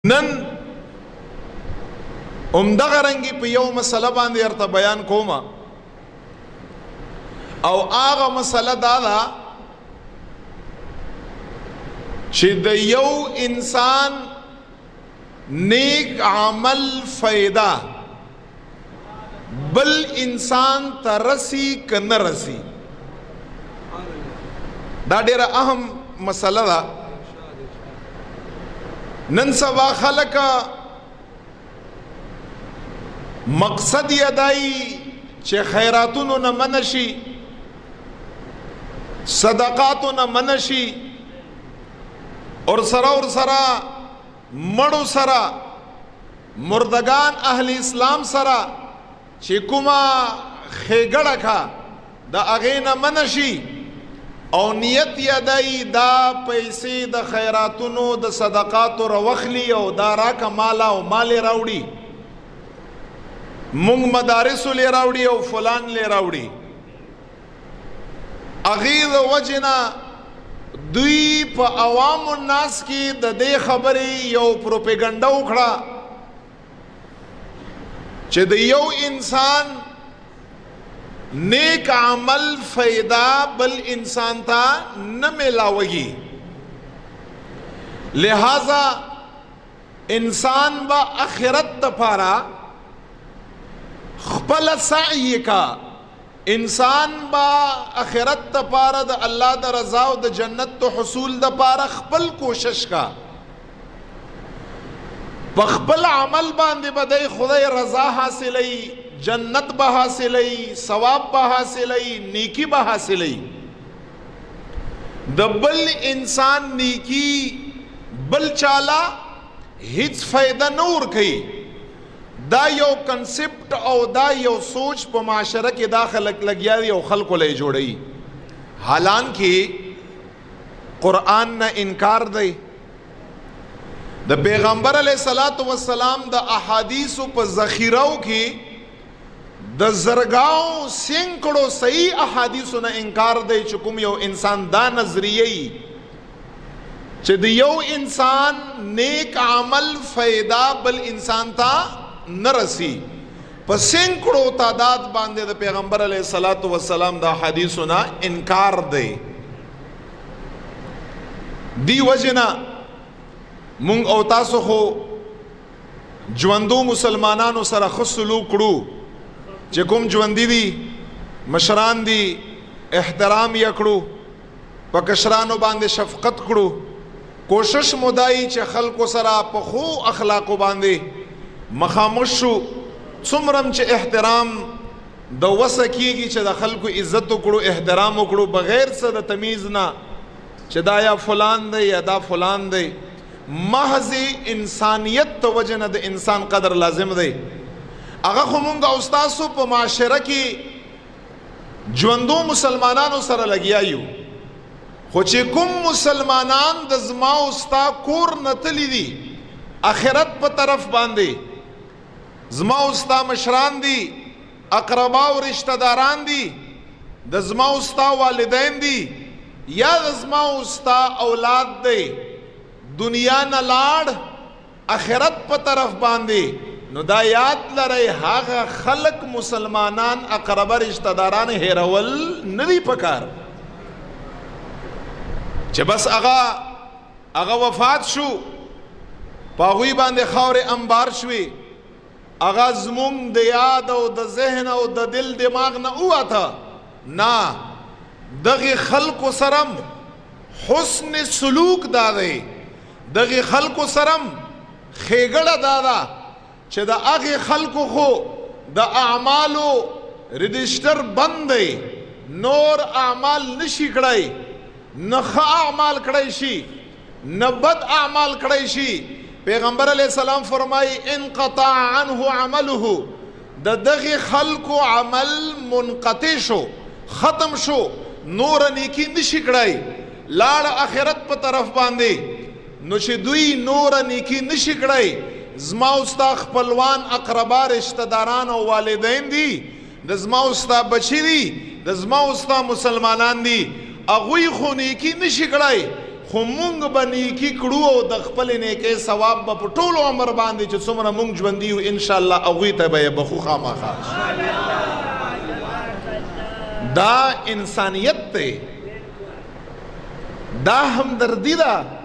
نن دغه رنګي په یو مسله باندې ارته بیان کوم او هغه مسله دا ده چې د یو انسان نیک عمل فائدہ بل انسان ترسی کنه رسی دا ډیره اهم مسله ده. نن سبا خلک مقصد یادای چې خیراتونو نه منشي صدقاتو نه منشي اور سرا مړو سرا مردگان اهل اسلام سرا چې کومه خېګړه کا د اغه نه منشي او نیت یادای دا پیسې د خیراتونو د صدقاتو روخلی او دا راکه مالا او مال راوړي مونږ مدارس لې راوړي او فلان لې راوړي اغه د وجنا دوی په عوام الناس کې د دې خبرې یو پروپاګاندا وکړه چې د یو انسان نیک عمل فائدہ بل انسان تا نہ ملاوگی لہذا انسان با اخرت تپارا خپل سعی کا انسان با اخرت تپارا دا اللہ دا رضا و دا جنت تو حصول دا پارا خپل کوشش کا بخپل عمل باندې بدای خدای رضا حاصلی جنت به حاصلی ثواب به حاصلی نیکی به حاصلی د بل انسان نیکی بل چالا هیڅ فائدہ نور کوي. دا یو کنسپٹ او دا یو سوچ په معاشره کې داخله لګیا دی او خلکو لې جوړي حالانکه قرآن نه انکار دی د پیغمبر علیه الصلاۃ والسلام د احادیث په ذخیرو کې د زرګاو سینکړو صحیح احادیثو نه انکار دی چې کوم یو انسان دا نظریه چې د یو انسان نیک عمل فائدہ بل انسان تا نرسی په سینکړو تعداد باندې د پیغمبر علیه الصلاۃ والسلام د احادیثو نه انکار دی. دی وجنا مونږ او تاسو خو ژوندو مسلمانانو سره ښه سلوک کړو چې کوم ژوندي دي مشران دي احترام یې کړو په کشرانو باندې شفقت کړو کوشش مدای چې خلکو سره په خو اخلاقو باندې مخامخ شو څومره چې احترام د وسه کېږي چې د خلکو عزت وکړو احترام وکړو بغیر څه د تمیز نه چې دا یا فلان دی یا دا فلان دی محض انسانیت تو وجه نه د انسان قدر لازم دی. هغه خو مونږ او تاسو په معاشره کې ژوندو مسلمانانو سره لګیا یو خو چې کوم مسلمانان د زما او ستا کور نه تللی دي آخرت په طرف باندې زما او ستا مشران دي اقربا او رشتہ داران دي د زما او ستا والدین دي یا د زما او ستا اولاد دی دنیا نه لاړ آخرت په طرف باندې نو دا یاد لرئ هغه خلق مسلمانان اقربا رشتہ داران هیرول ندی پکار چې بس هغه وفات شو پاغوی باندې خاور انبار شوي هغه زمونږ د یاد او د ذهن او د دل دماغ نه ووته نه دغه خلقو سرم حسن سلوک دا دی دغه خلقو سرم خېګړه دادا چې د هغه خلقو خو د اعمالو رجسٹر بند دی نور اعمال نشي کړای نه ښه اعمال کړای شي نه بد اعمال کړای شي. پیغمبر علیہ السلام فرمای انقطع عنه عمله د دغه خلقو عمل منقطع شو ختم شو نور نیکی نشي کړای لاړ آخرت په طرف باندې نو چې دوی نور نیکی نشي کړای زما او ستا خپلوان اقربا رشتہ داران او والدین دي د زما او ستا بچی دي د زما او ستا مسلمانان دي هغوی خو نیکی نشي کړای خو مونږ به نیکي کړو او د خپلې نیکۍ ثواب به په ټولو عمر باندې چې څومره مونږ ژوندي یو انشاءالله هغوی ته به یې بخو خامخا دا انسانیت دی دا همدردي ده